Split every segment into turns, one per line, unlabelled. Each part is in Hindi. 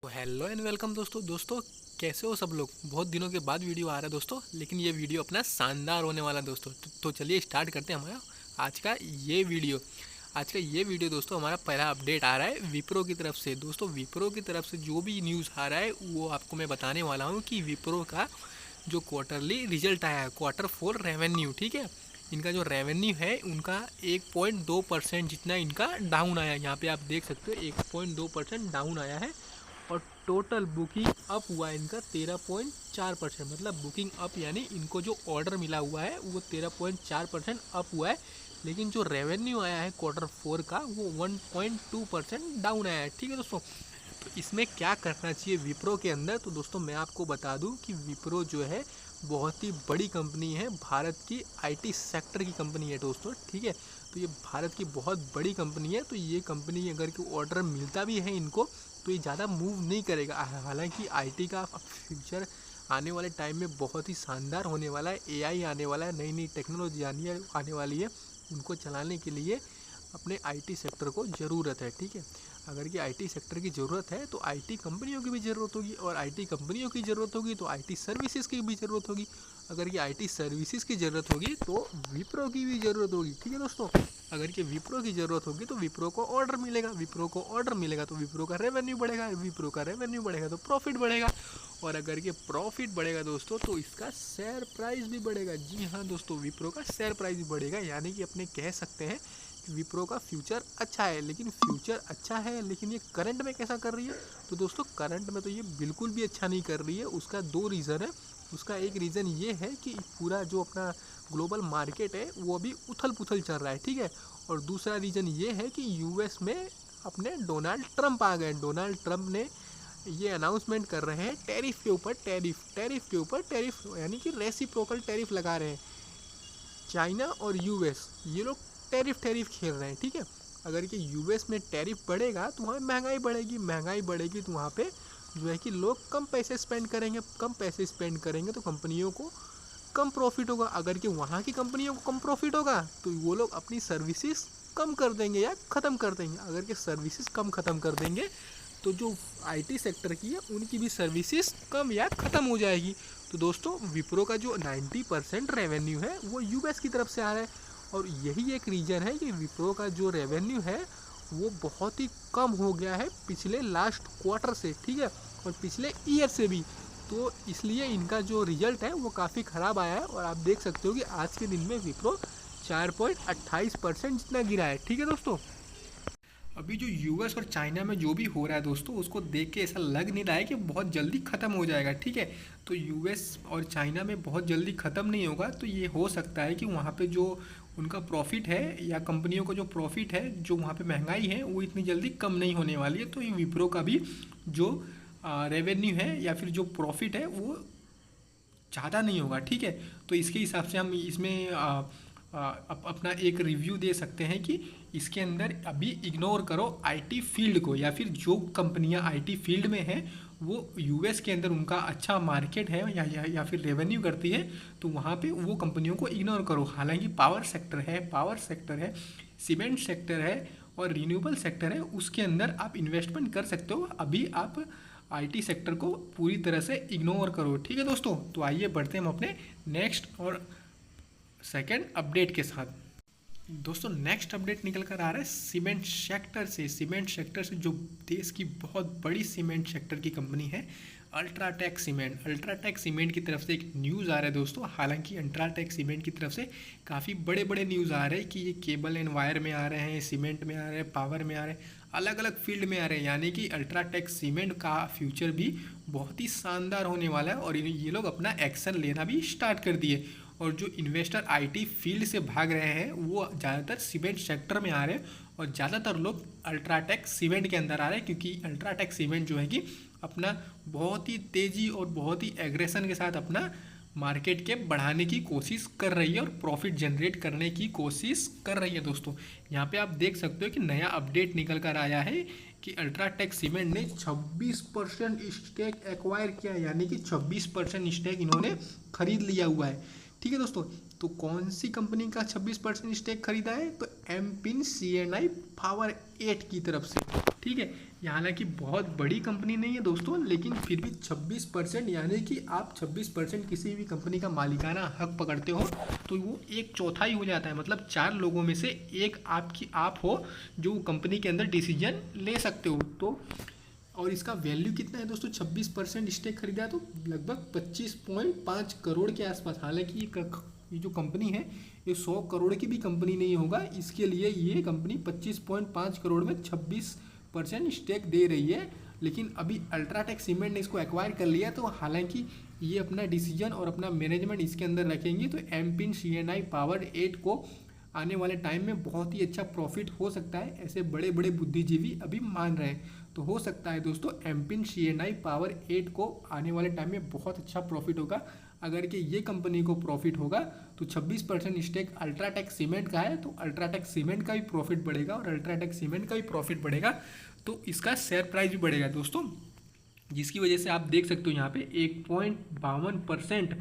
तो हेलो एंड वेलकम दोस्तों कैसे हो सब लोग। बहुत दिनों के बाद वीडियो आ रहा है दोस्तों, लेकिन ये वीडियो अपना शानदार होने वाला है दोस्तों। तो चलिए स्टार्ट करते हैं हमारा आज का ये वीडियो। दोस्तों हमारा पहला अपडेट आ रहा है विप्रो की तरफ से। दोस्तों विप्रो की तरफ से जो भी न्यूज़ आ रहा है वो आपको मैं बताने वाला हूँ कि विप्रो का जो क्वार्टरली रिजल्ट आया है, Q4 रेवेन्यू, ठीक है, इनका जो रेवेन्यू है उनका 1.2% जितना इनका डाउन आया। यहाँ पे आप देख सकते हो 1.2% डाउन आया है। और टोटल बुकिंग अप हुआ है इनका 13.4%, मतलब बुकिंग अप यानी इनको जो ऑर्डर मिला हुआ है वो 13.4% अप हुआ है। लेकिन जो रेवेन्यू आया है Q4 का वो 1.2% डाउन आया है। ठीक है दोस्तों, तो इसमें क्या करना चाहिए विप्रो के अंदर, तो दोस्तों मैं आपको बता दूं कि विप्रो जो है बहुत ही बड़ी कंपनी है, भारत की आईटी सेक्टर की कंपनी है दोस्तों। ठीक है, तो ये भारत की बहुत बड़ी कंपनी है। तो ये कंपनी अगर कोई ऑर्डर मिलता भी है इनको तो ये ज़्यादा मूव नहीं करेगा। हालांकि आईटी का फ्यूचर आने वाले टाइम में बहुत ही शानदार होने वाला है। एआई आने वाला है, नई नई टेक्नोलॉजी आने वाली है। उनको चलाने के लिए अपने आईटी सेक्टर को ज़रूरत है। ठीक है, अगर कि आईटी सेक्टर की ज़रूरत है तो आईटी कंपनियों की भी ज़रूरत होगी, और आईटी कंपनियों की ज़रूरत होगी तो आईटी सर्विसेज की भी ज़रूरत होगी। अगर कि आईटी सर्विसेज की ज़रूरत होगी तो विप्रो की भी ज़रूरत होगी। ठीक है दोस्तों, अगर कि विप्रो की ज़रूरत होगी तो विप्रो को ऑर्डर मिलेगा, विप्रो को ऑर्डर मिलेगा तो विप्रो का रेवेन्यू बढ़ेगा, विप्रो का रेवेन्यू बढ़ेगा तो प्रॉफिट बढ़ेगा, और अगर ये प्रॉफिट बढ़ेगा दोस्तों तो इसका शेयर प्राइस भी बढ़ेगा। जी हाँ दोस्तों, विप्रो का शेयर प्राइस भी बढ़ेगा। यानी कि अपने कह सकते हैं विप्रो का फ्यूचर अच्छा है। लेकिन फ्यूचर अच्छा है लेकिन ये करंट में कैसा कर रही है, तो दोस्तों करंट में तो ये बिल्कुल भी अच्छा नहीं कर रही है। उसका दो रीज़न है। उसका एक रीज़न ये है कि पूरा जो अपना ग्लोबल मार्केट है वो अभी उथल पुथल चल रहा है। ठीक है, और दूसरा रीज़न ये है कि यूएस में अपने डोनाल्ड ट्रंप आ गए। डोनाल्ड ट्रंप ने ये अनाउंसमेंट कर रहे हैं टैरिफ के ऊपर टैरिफ के ऊपर टैरिफ, यानी कि रेसिप्रोकल टैरिफ लगा रहे हैं। चाइना और यूएस ये लोग टैरिफ खेल रहे हैं। ठीक है, अगर कि यूएस में टैरिफ बढ़ेगा तो वहाँ महंगाई बढ़ेगी तो वहाँ पे जो है कि लोग कम पैसे स्पेंड करेंगे तो कंपनियों को कम प्रॉफिट होगा। अगर कि वहाँ की कंपनियों को कम प्रॉफिट होगा तो वो लोग अपनी सर्विसेज कम कर देंगे या ख़त्म कर देंगे। अगर कि सर्विसेज कम ख़त्म कर देंगे तो जो आईटी सेक्टर की है उनकी भी सर्विसेज कम या ख़त्म हो जाएगी। तो दोस्तों विप्रो का जो 90% रेवेन्यू है वो यूएस की तरफ से आ रहा है, और यही एक रीज़न है कि विप्रो का जो रेवेन्यू है वो बहुत ही कम हो गया है पिछले लास्ट क्वार्टर से। ठीक है, और पिछले ईयर से भी। तो इसलिए इनका जो रिजल्ट है वो काफ़ी ख़राब आया है, और आप देख सकते हो कि आज के दिन में विप्रो 4.28% जितना गिरा है। ठीक है दोस्तों, अभी जो यूएस और चाइना में जो भी हो रहा है दोस्तों उसको देख के ऐसा लग नहीं रहा है कि बहुत जल्दी ख़त्म हो जाएगा। ठीक है, तो यूएस और चाइना में बहुत जल्दी ख़त्म नहीं होगा। तो ये हो सकता है कि वहाँ पे जो उनका प्रॉफिट है या कंपनियों का जो प्रॉफिट है, जो वहाँ पे महंगाई है वो इतनी जल्दी कम नहीं होने वाली है। तो ये विप्रो का भी जो रेवेन्यू है या फिर जो प्रॉफिट है वो ज़्यादा नहीं होगा। ठीक है, तो इसके हिसाब से हम इसमें अपना एक रिव्यू दे सकते हैं कि इसके अंदर अभी इग्नोर करो आईटी फील्ड को, या फिर जो कंपनियां आईटी फील्ड में हैं वो यूएस के अंदर उनका अच्छा मार्केट है या फिर रेवेन्यू करती है, तो वहाँ पे वो कंपनियों को इग्नोर करो। हालांकि पावर सेक्टर है, सीमेंट सेक्टर है और रिन्यूएबल सेक्टर है, उसके अंदर आप इन्वेस्टमेंट कर सकते हो। अभी आप आईटी सेक्टर को पूरी तरह से इग्नोर करो। ठीक है दोस्तों, तो आइए बढ़ते हैं हम अपने नेक्स्ट और सेकेंड अपडेट के साथ। दोस्तों नेक्स्ट अपडेट निकल कर आ रहा है सीमेंट सेक्टर से जो देश की बहुत बड़ी सीमेंट सेक्टर की कंपनी है अल्ट्राटेक सीमेंट की तरफ से एक न्यूज़ आ रहा है दोस्तों। हालांकि अल्ट्राटेक सीमेंट की तरफ से काफ़ी बड़े बड़े न्यूज़ आ रहे हैं कि ये केबल एंड वायर में आ रहे हैं, सीमेंट में आ रहे हैं, पावर में आ रहे हैं, अलग अलग फील्ड में आ रहे हैं। यानी कि अल्ट्राटेक सीमेंट का फ्यूचर भी बहुत ही शानदार होने वाला है, और ये लोग अपना एक्शन लेना भी स्टार्ट कर दिए। और जो इन्वेस्टर आईटी फील्ड से भाग रहे हैं वो ज़्यादातर सीमेंट सेक्टर में आ रहे हैं, और ज़्यादातर लोग अल्ट्राटेक सीमेंट के अंदर आ रहे हैं, क्योंकि अल्ट्राटेक सीमेंट जो है कि अपना बहुत ही तेज़ी और बहुत ही एग्रेशन के साथ अपना मार्केट के बढ़ाने की कोशिश कर रही है और प्रॉफिट जनरेट करने की कोशिश कर रही है दोस्तों। यहाँ पे आप देख सकते हो कि नया अपडेट निकल कर आया है कि अल्ट्राटेक सीमेंट ने 26% स्टेक एक्वायर किया, यानी कि 26% स्टेक इन्होंने खरीद लिया हुआ है। ठीक है दोस्तों, तो कौन सी कंपनी का 26% स्टेक खरीदा है, तो एम पिन CNI पावर 8 की तरफ से। ठीक है, ये हालांकि बहुत बड़ी कंपनी नहीं है दोस्तों, लेकिन फिर भी 26%, यानी कि आप 26% किसी भी कंपनी का मालिकाना हक पकड़ते हो तो वो एक चौथाई हो जाता है। मतलब 4 लोगों में से एक आप हो जो कंपनी के अंदर डिसीजन ले सकते हो। तो और इसका वैल्यू कितना है दोस्तों, 26% स्टेक खरीदा है तो लगभग 25.5 करोड़ के आसपास। हालांकि ये जो कंपनी है ये 100 करोड़ की भी कंपनी नहीं होगा, इसके लिए ये कंपनी 25.5 करोड़ में 26% स्टेक दे रही है। लेकिन अभी अल्ट्राटेक सीमेंट ने इसको एक्वायर कर लिया, तो हालांकि ये अपना डिसीजन और अपना मैनेजमेंट इसके अंदर रखेंगे तो एमपिन CNI पावर 8 को आने वाले टाइम में बहुत ही अच्छा प्रॉफिट हो सकता है, ऐसे बड़े बड़े बुद्धिजीवी अभी मान रहे हैं। तो हो सकता है दोस्तों एमपिन CNI पावर 8 को आने वाले टाइम में बहुत अच्छा प्रॉफिट होगा। अगर कि ये कंपनी को प्रॉफिट होगा तो 26% स्टेक अल्ट्राटेक सीमेंट का है, तो अल्ट्राटेक सीमेंट का भी प्रॉफिट बढ़ेगा और अल्ट्राटेक सीमेंट का भी प्रॉफिट बढ़ेगा तो इसका शेयर प्राइस भी बढ़ेगा दोस्तों, जिसकी वजह से आप देख सकते हो यहाँ पे 1.52%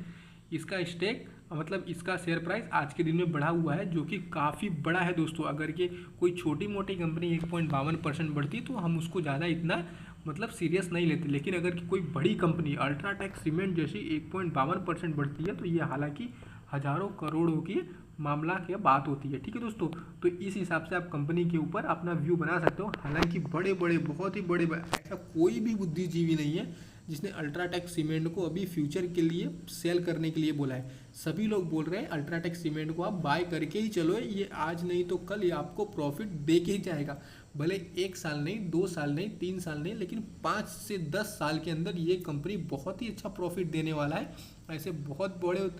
इसका स्टेक, मतलब इसका शेयर प्राइस आज के दिन में बढ़ा हुआ है, जो कि काफ़ी बड़ा है दोस्तों। अगर ये कोई छोटी मोटी कंपनी 1.52% बढ़ती तो हम उसको ज़्यादा इतना मतलब सीरियस नहीं लेते, लेकिन अगर कोई बड़ी कंपनी अल्ट्राटेक सीमेंट जैसी 1.52% बढ़ती है तो ये हालांकि हज़ारों करोड़ों की मामला की बात होती है। ठीक है दोस्तों, तो इस हिसाब से आप कंपनी के ऊपर अपना व्यू बना सकते हो। हालांकि बड़े बड़े बहुत ही बड़े ऐसा कोई भी बुद्धिजीवी नहीं है जिसने अल्ट्राटेक सीमेंट को अभी फ्यूचर के लिए सेल करने के लिए बोला है। सभी लोग बोल रहे हैं अल्ट्राटेक सीमेंट को आप बाय करके ही चलो, ये आज नहीं तो कल ये आपको प्रॉफिट दे के ही जाएगा। भले 1 साल नहीं, 2 साल नहीं, 3 साल नहीं, लेकिन 5 से 10 साल के अंदर ये कंपनी बहुत ही अच्छा प्रॉफिट देने वाला है। ऐसे बहुत बड़े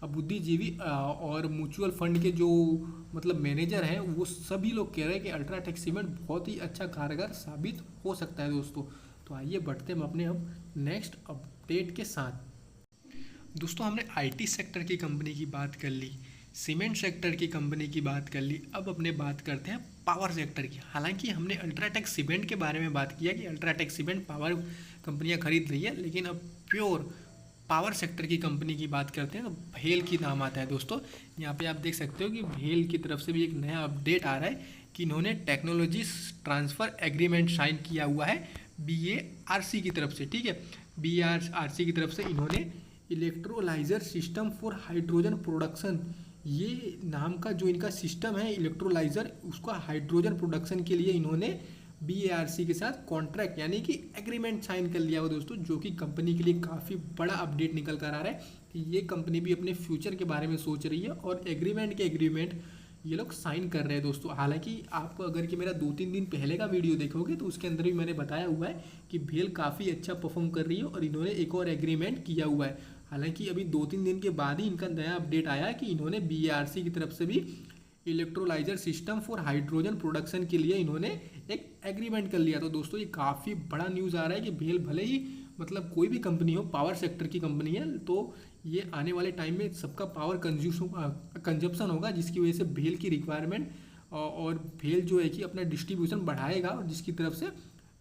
बुद्धिजीवी और म्यूचुअल फंड के जो मतलब मैनेजर हैं वो सभी लोग कह रहे हैं कि अल्ट्राटेक सीमेंट बहुत ही अच्छा कारगर साबित हो सकता है दोस्तों। तो आइए बढ़ते हम अपने अब नेक्स्ट अपडेट के साथ। दोस्तों हमने IT सेक्टर की कंपनी की बात कर ली, सीमेंट सेक्टर की कंपनी की बात कर ली, अब अपने बात करते हैं पावर सेक्टर की। हालांकि हमने अल्ट्राटेक सीमेंट के बारे में बात किया कि अल्ट्राटेक सीमेंट पावर कंपनियां खरीद रही है, लेकिन अब प्योर पावर सेक्टर की कंपनी की बात करते हैं तो भेल की नाम आता है दोस्तों। यहाँ पे आप देख सकते हो कि भेल की तरफ से भी एक नया अपडेट आ रहा है कि इन्होंने टेक्नोलॉजी ट्रांसफ़र एग्रीमेंट साइन किया हुआ है BARC की तरफ से। ठीक है, BARC की तरफ से इन्होंने electrolyser system for hydrogen production, ये नाम का जो इनका सिस्टम है इलेक्ट्रोलाइजर, उसका हाइड्रोजन प्रोडक्शन के लिए इन्होंने BARC के साथ कॉन्ट्रैक्ट यानी कि एग्रीमेंट साइन कर लिया हुआ दोस्तों, जो कि कंपनी के लिए काफ़ी बड़ा अपडेट निकल कर आ रहा है कि ये कंपनी भी अपने फ्यूचर के बारे में सोच रही है और एग्रीमेंट ये लोग साइन कर रहे हैं दोस्तों। हालांकि आप अगर कि मेरा 2-3 दिन पहले का वीडियो देखोगे तो उसके अंदर भी मैंने बताया हुआ है कि भेल काफ़ी अच्छा परफॉर्म कर रही है और इन्होंने एक और एग्रीमेंट किया हुआ है। हालांकि अभी 2-3 दिन के बाद ही इनका नया अपडेट आया कि इन्होंने BARC की तरफ से भी electrolyser system for hydrogen production के लिए इन्होंने एक एग्रीमेंट कर लिया। तो दोस्तों ये काफ़ी बड़ा न्यूज़ आ रहा है कि भेल भले ही मतलब कोई भी कंपनी हो, पावर सेक्टर की कंपनी है, तो ये आने वाले टाइम में सबका पावर कंजप्शन होगा, जिसकी वजह से भेल की रिक्वायरमेंट और भेल जो है कि अपना डिस्ट्रीब्यूशन बढ़ाएगा और जिसकी तरफ से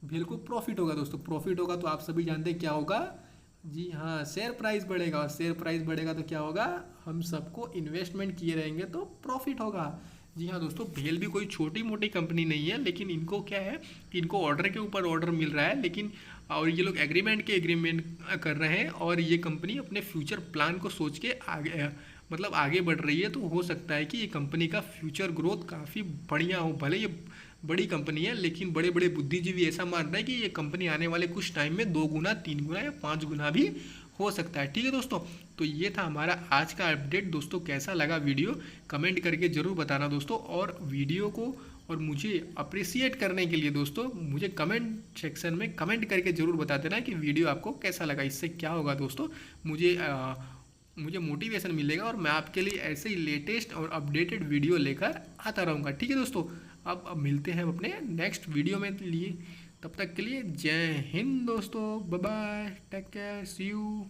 भेल को प्रॉफिट होगा दोस्तों। प्रॉफिट होगा तो आप सभी जानते हैं क्या होगा, जी हाँ, शेयर प्राइस बढ़ेगा और शेयर प्राइस बढ़ेगा तो क्या होगा, हम सबको इन्वेस्टमेंट किए रहेंगे तो प्रॉफिट होगा। जी हाँ दोस्तों, भेल भी कोई छोटी मोटी कंपनी नहीं है, लेकिन इनको क्या है कि इनको ऑर्डर के ऊपर ऑर्डर मिल रहा है, लेकिन और ये लोग एग्रीमेंट कर रहे हैं और ये कंपनी अपने फ्यूचर प्लान को सोच के आगे बढ़ रही है। तो हो सकता है कि ये कंपनी का फ्यूचर ग्रोथ काफ़ी बढ़िया हो। भले ये बड़ी कंपनी है, लेकिन बड़े बड़े बुद्धिजीवी ऐसा मान रहे हैं कि ये कंपनी आने वाले कुछ टाइम में 2 गुना, 3 गुना या 5 गुना भी हो सकता है। ठीक है दोस्तों, तो ये था हमारा आज का अपडेट। दोस्तों कैसा लगा वीडियो कमेंट करके ज़रूर बताना दोस्तों, और वीडियो को और मुझे अप्रिसिएट करने के लिए दोस्तों मुझे कमेंट सेक्शन में कमेंट करके ज़रूर बता देना कि वीडियो आपको कैसा लगा। इससे क्या होगा दोस्तों, मुझे मोटिवेशन मिलेगा और मैं आपके लिए ऐसे ही लेटेस्ट और अपडेटेड वीडियो लेकर आता रहूँगा। ठीक है दोस्तों, अब मिलते हैं अपने नेक्स्ट वीडियो में लिए, तब तक के लिए जय हिंद दोस्तों, bye bye, take care, see you.